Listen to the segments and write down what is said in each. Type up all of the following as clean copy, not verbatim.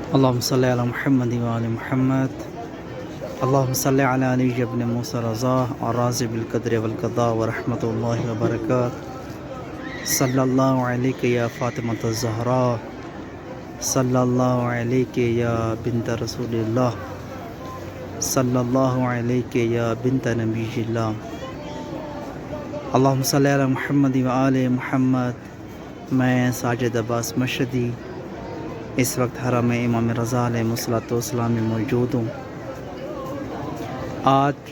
اللهم صل على محمد وآل محمد. اللهم صل على علي بن موسى رضا الرازي بالقدر والقضاء ورحمة الله وبركاته. صلى الله عليك يا فاطمة الزهراء. صلى الله عليك يا بنت رسول الله. صلى الله عليك يا بنت نبي الله. اللهم صل على محمد وآل محمد. میں ساجد عباس مشہدی اس وقت حرم امام رضا علیہ الصلوۃ والسلام میں موجود ہوں. آج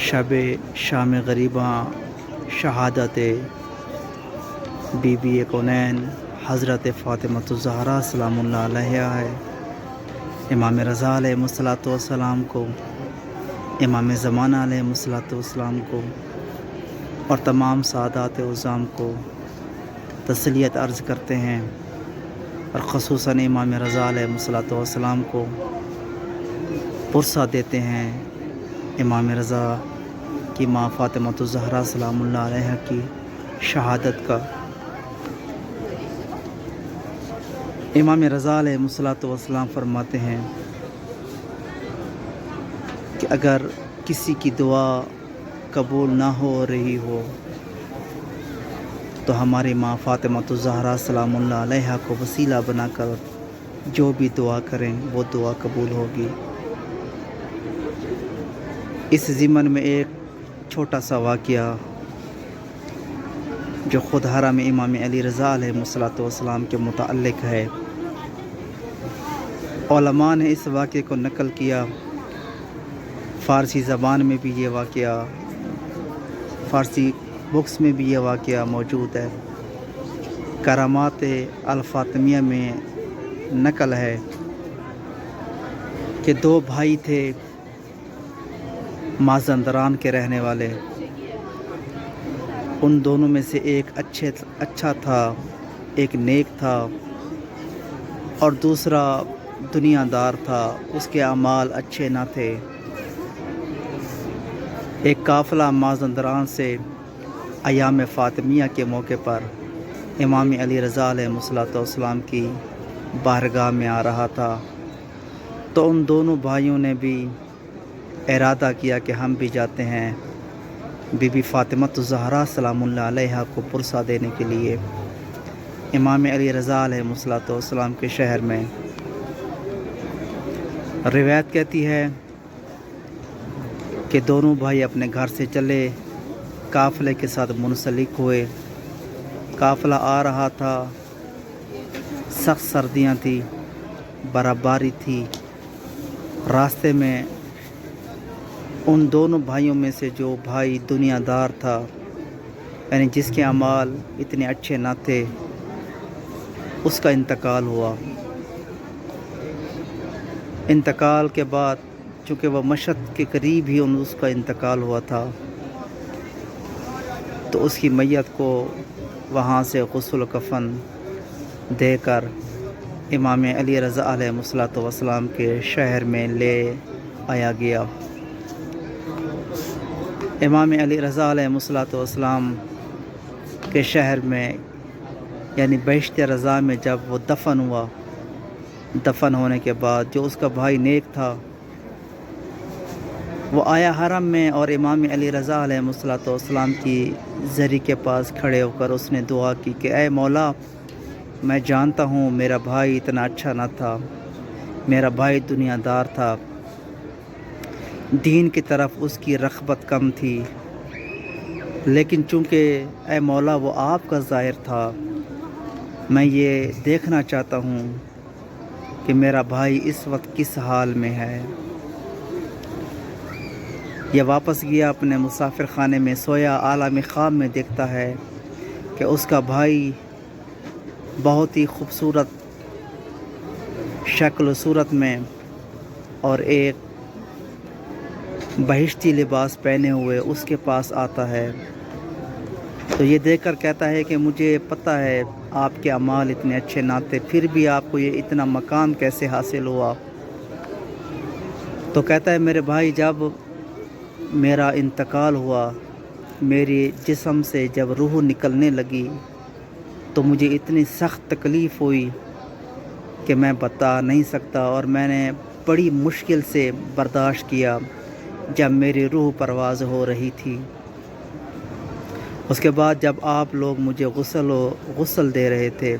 شب شام غریباں شہادت بی بی کونین حضرت فاطمۃ الزہرا سلام اللہ علیہا ہے. امام رضا علیہ الصلوۃ والسلام کو، امام زمانہ علیہ الصلوۃ والسلام کو اور تمام سادات عظام کو تسلیت عرض کرتے ہیں، اور خصوصاً امام رضا علیہ الصلوۃ والسلام کو پرسہ دیتے ہیں امام رضا کی ماں فاطمۃ الزہرا سلام اللہ علیہا کی شہادت کا. امام رضا علیہ الصلوۃ والسلام فرماتے ہیں کہ اگر کسی کی دعا قبول نہ ہو رہی ہو تو ہماری ماں فاطمۃ الزہرا سلام اللہ علیہا کو وسیلہ بنا کر جو بھی دعا کریں وہ دعا قبول ہوگی. اس ضمن میں ایک چھوٹا سا واقعہ جو خود حرم امام علی رضا علیہ الصلوۃ والسلام کے متعلق ہے. علماء نے اس واقعے کو نقل کیا. فارسی زبان میں بھی یہ واقعہ، فارسی بکس میں بھی یہ واقعہ موجود ہے. کرامات الفاطمیہ میں نقل ہے کہ دو بھائی تھے مازندران کے رہنے والے. ان دونوں میں سے ایک اچھا تھا، ایک نیک تھا، اور دوسرا دنیا دار تھا، اس کے اعمال اچھے نہ تھے. ایک قافلہ مازندران سے ایام فاطمیہ کے موقع پر امام علی رضا علیہ الصلوۃ والسلام کی بارگاہ میں آ رہا تھا، تو ان دونوں بھائیوں نے بھی ارادہ کیا کہ ہم بھی جاتے ہیں بی بی فاطمۃ الزہرا سلام اللہ علیہا کو پرسہ دینے کے لیے امام علی رضا علیہ الصلوۃ والسلام کے شہر میں. روایت کہتی ہے کہ دونوں بھائی اپنے گھر سے چلے، قافلے کے ساتھ منسلک ہوئے. قافلہ آ رہا تھا، سخت سردیاں تھیں، برف باری تھی. راستے میں ان دونوں بھائیوں میں سے جو بھائی دنیا دار تھا، یعنی جس کے اعمال اتنے اچھے نہ تھے، اس کا انتقال ہوا. انتقال کے بعد چونکہ وہ مشہد کے قریب ہی اس کا انتقال ہوا تھا، تو اس کی میت کو وہاں سے غسل و کفن دے کر امام علی رضا علیہ الصلوۃ والسلام کے شہر میں لے آیا گیا. امام علی رضا علیہ الصلوۃ والسلام کے شہر میں یعنی بہشت رضا میں جب وہ دفن ہوا، دفن ہونے کے بعد جو اس کا بھائی نیک تھا وہ آیا حرم میں، اور امام علی رضا علیہ الصلوۃ والسلام کی زری کے پاس کھڑے ہو کر اس نے دعا کی کہ اے مولا، میں جانتا ہوں میرا بھائی اتنا اچھا نہ تھا، میرا بھائی دنیا دار تھا، دین کی طرف اس کی رغبت کم تھی، لیکن چونکہ اے مولا وہ آپ کا ظاہر تھا، میں یہ دیکھنا چاہتا ہوں کہ میرا بھائی اس وقت کس حال میں ہے. یہ واپس گیا اپنے مسافر خانے میں، سویا، عالم خواب میں دیکھتا ہے کہ اس کا بھائی بہت ہی خوبصورت شکل و صورت میں اور ایک بہشتی لباس پہنے ہوئے اس کے پاس آتا ہے. تو یہ دیکھ کر کہتا ہے کہ مجھے پتہ ہے آپ کے اعمال اتنے اچھے نہ تھے، پھر بھی آپ کو یہ اتنا مقام کیسے حاصل ہوا؟ تو کہتا ہے میرے بھائی، جب میرا انتقال ہوا، میری جسم سے جب روح نکلنے لگی تو مجھے اتنی سخت تکلیف ہوئی کہ میں بتا نہیں سکتا، اور میں نے بڑی مشکل سے برداشت کیا جب میری روح پرواز ہو رہی تھی۔ اس کے بعد جب آپ لوگ مجھے غسل دے رہے تھے،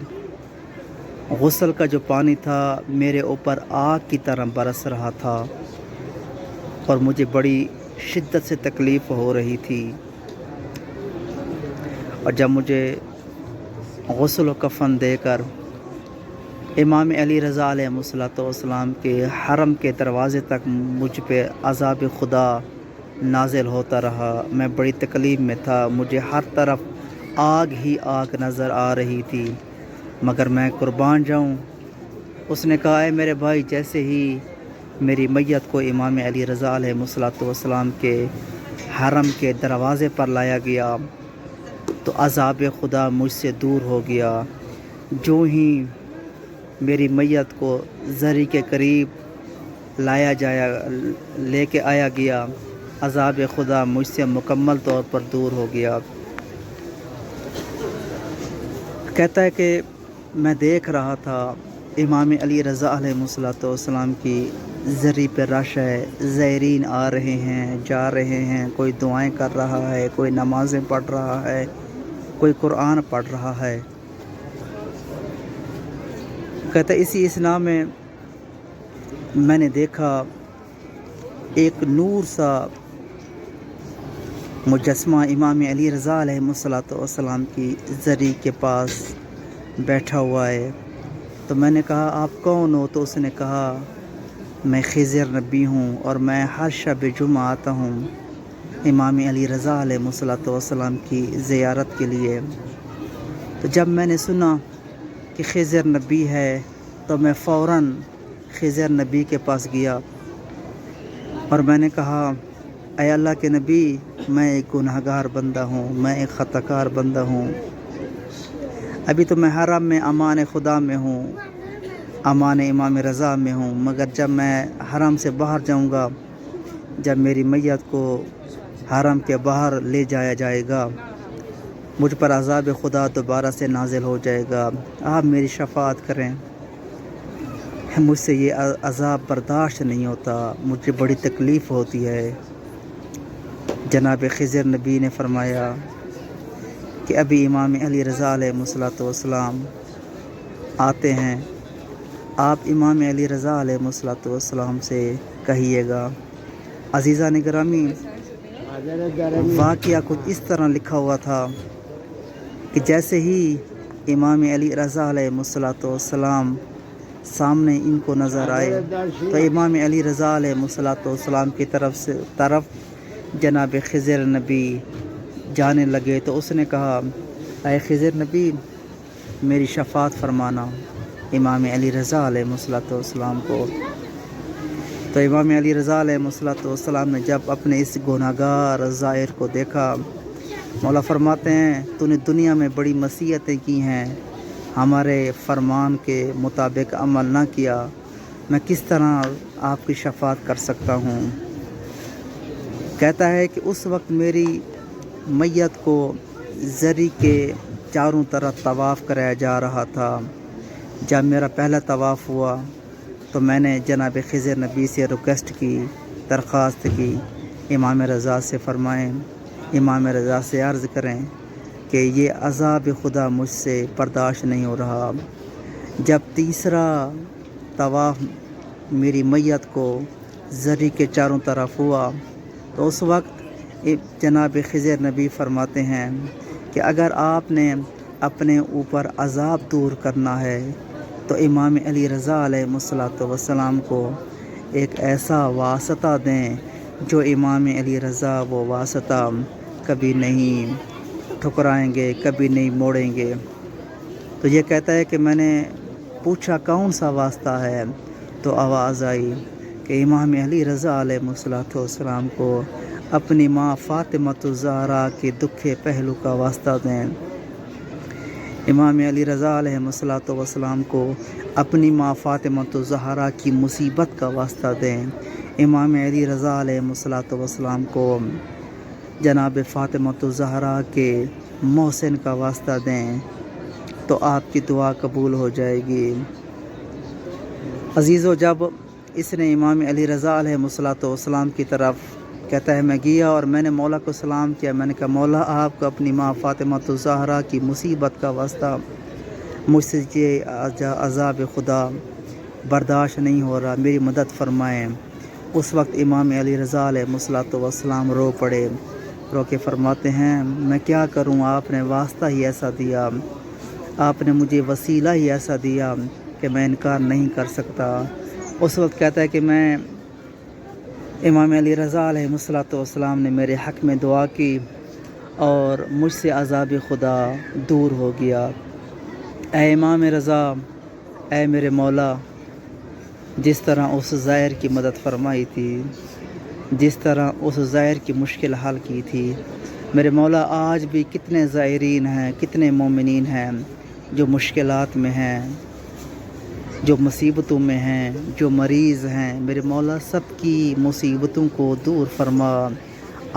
غسل کا جو پانی تھا میرے اوپر آگ کی طرح برس رہا تھا، اور مجھے بڑی شدت سے تکلیف ہو رہی تھی۔ اور جب مجھے غسل و کفن دے کر امام علی رضا علیہ السلام کے حرم کے دروازے تک مجھ پہ عذاب خدا نازل ہوتا رہا، میں بڑی تکلیف میں تھا، مجھے ہر طرف آگ ہی آگ نظر آ رہی تھی، مگر میں قربان جاؤں۔ اس نے کہا، اے میرے بھائی، جیسے ہی میری میت کو امام علی رضا علیہ السلام کے حرم کے دروازے پر لایا گیا تو عذاب خدا مجھ سے دور ہو گیا۔ جو ہی میری میت کو زری کے قریب لے کے آیا گیا، عذاب خدا مجھ سے مکمل طور پر دور ہو گیا۔ کہتا ہے کہ میں دیکھ رہا تھا امام علی رضا علیہ السلام کی زری پہ رش ہے، زائرین آ رہے ہیں، جا رہے ہیں، کوئی دعائیں کر رہا ہے، کوئی نمازیں پڑھ رہا ہے، کوئی قرآن پڑھ رہا ہے۔ کہتا ہے اسی اثناء میں نے دیکھا ایک نور سا مجسمہ امام علی رضا علیہ السلام کی زری کے پاس بیٹھا ہوا ہے۔ تو میں نے کہا، آپ کون ہو؟ تو اس نے کہا، میں خضر نبی ہوں، اور میں ہر شب جمعہ آتا ہوں امام علی رضا علیہ السلام کی زیارت کے لیے۔ تو جب میں نے سنا کہ خضر نبی ہے تو میں فوراً خضر نبی کے پاس گیا، اور میں نے کہا، اے اللہ کے نبی، میں ایک گناہگار بندہ ہوں، میں ایک خطا کار بندہ ہوں، ابھی تو میں حرم میں امان خدا میں ہوں، امان امام رضا میں ہوں، مگر جب میں حرم سے باہر جاؤں گا، جب میری میت کو حرم کے باہر لے جایا جائے گا، مجھ پر عذاب خدا دوبارہ سے نازل ہو جائے گا، آپ میری شفاعت کریں، مجھ سے یہ عذاب برداشت نہیں ہوتا، مجھے بڑی تکلیف ہوتی ہے۔ جناب خضر نبی نے فرمایا کہ ابھی امام علی رضا علیہ السلام آتے ہیں، آپ امام علی رضا علیہ السلام سے کہیے گا۔ عزیزان گرامی، واقعہ کچھ اس طرح لکھا ہوا تھا کہ جیسے ہی امام علی رضا علیہ السلام سامنے ان کو نظر آئے تو امام علی رضا علیہ السلام کی طرف جناب خضر نبی جانے لگے، تو اس نے کہا، اے خضر نبی، میری شفاعت فرمانا امام علی رضا علیہ السلام کو۔ تو امام علی رضا علیہ السلام نے جب اپنے اس گناہگار زائر کو دیکھا، مولا فرماتے ہیں، تو نے دنیا میں بڑی معصیتیں کی ہیں، ہمارے فرمان کے مطابق عمل نہ کیا، میں کس طرح آپ کی شفاعت کر سکتا ہوں؟ کہتا ہے کہ اس وقت میری میت کو زری کے چاروں طرف طواف کرایا جا رہا تھا۔ جب میرا پہلا طواف ہوا تو میں نے جناب خضر نبی سے ریکویسٹ کی، درخواست کی، امام رضا سے فرمائیں، امام رضا سے عرض کریں کہ یہ عذاب خدا مجھ سے برداشت نہیں ہو رہا۔ جب تیسرا طواف میری میت کو زری کے چاروں طرف ہوا تو اس وقت جناب خضر نبی فرماتے ہیں کہ اگر آپ نے اپنے اوپر عذاب دور کرنا ہے تو امام علی رضا علیہ السلام کو ایک ایسا واسطہ دیں جو امام علی رضا وہ واسطہ کبھی نہیں ٹھکرائیں گے، کبھی نہیں موڑیں گے۔ تو یہ کہتا ہے کہ میں نے پوچھا کون سا واسطہ ہے، تو آواز آئی کہ امام علی رضا علیہ السلام کو اپنی ماں فاطمۃ الزہرا کے دکھے پہلو کا واسطہ دیں، امام علی رضا علیہ السلام کو اپنی ماں فاطمۃ الزہرا کی مصیبت کا واسطہ دیں، امام علی رضا علیہ السلام کو جناب فاطمۃ الزہرا کے محسن کا واسطہ دیں، تو آپ کی دعا قبول ہو جائے گی۔ عزیزو، جب اس نے امام علی رضا علیہ السلام کی طرف کہتا ہے میں گیا اور میں نے مولا کو سلام کیا، میں نے کہا مولا آپ کو اپنی ماں فاطمہ الزہرا کی مصیبت کا واسطہ مجھ سے یہ عذاب خدا برداشت نہیں ہو رہا، میری مدد فرمائیں۔ اس وقت امام علی رضا علیہ السلام رو پڑے، رو کے فرماتے ہیں میں کیا کروں، آپ نے واسطہ ہی ایسا دیا، آپ نے مجھے وسیلہ ہی ایسا دیا کہ میں انکار نہیں کر سکتا۔ اس وقت کہتا ہے کہ میں امام علی رضا علیہ السلام نے میرے حق میں دعا کی اور مجھ سے عذاب خدا دور ہو گیا۔ اے امام رضا، اے میرے مولا، جس طرح اس زائر کی مدد فرمائی تھی، جس طرح اس زائر کی مشکل حل کی تھی، میرے مولا آج بھی کتنے زائرین ہیں، کتنے مومنین ہیں جو مشکلات میں ہیں، جو مصیبتوں میں ہیں، جو مریض ہیں، میرے مولا سب کی مصیبتوں کو دور فرما۔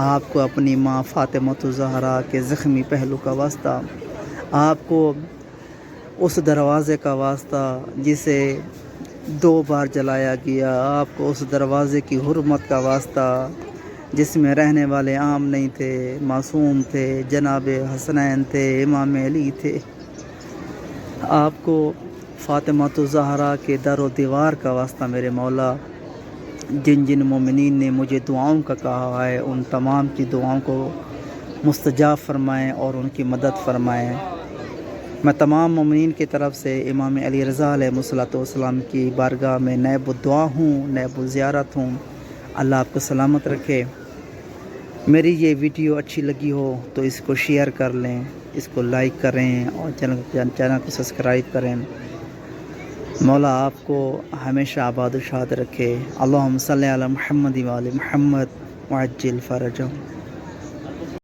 آپ کو اپنی ماں فاطمہ الزہرا کے زخمی پہلو کا واسطہ، آپ کو اس دروازے کا واسطہ جسے 2 بار جلایا گیا، آپ کو اس دروازے کی حرمت کا واسطہ جس میں رہنے والے عام نہیں تھے، معصوم تھے، جناب حسنین تھے، امام علی تھے، آپ کو فاطمہ الزہرا کے در و دیوار کا واسطہ میرے مولا، جن جن مومنین نے مجھے دعاؤں کا کہا ہے ان تمام کی دعاؤں کو مستجاب فرمائیں اور ان کی مدد فرمائیں۔ میں تمام مومنین کی طرف سے امام علی رضا علیہ السلام کی بارگاہ میں نیب الدعا ہوں، نیب الزیارت ہوں۔ اللہ آپ کو سلامت رکھے۔ میری یہ ویڈیو اچھی لگی ہو تو اس کو شیئر کر لیں، اس کو لائک کریں اور چینل کو سبسکرائب کریں۔ مولا آپ کو ہمیشہ آباد و شاد رکھے۔ اللہم صلی علی محمد و آل محمد وعجل فرجہم۔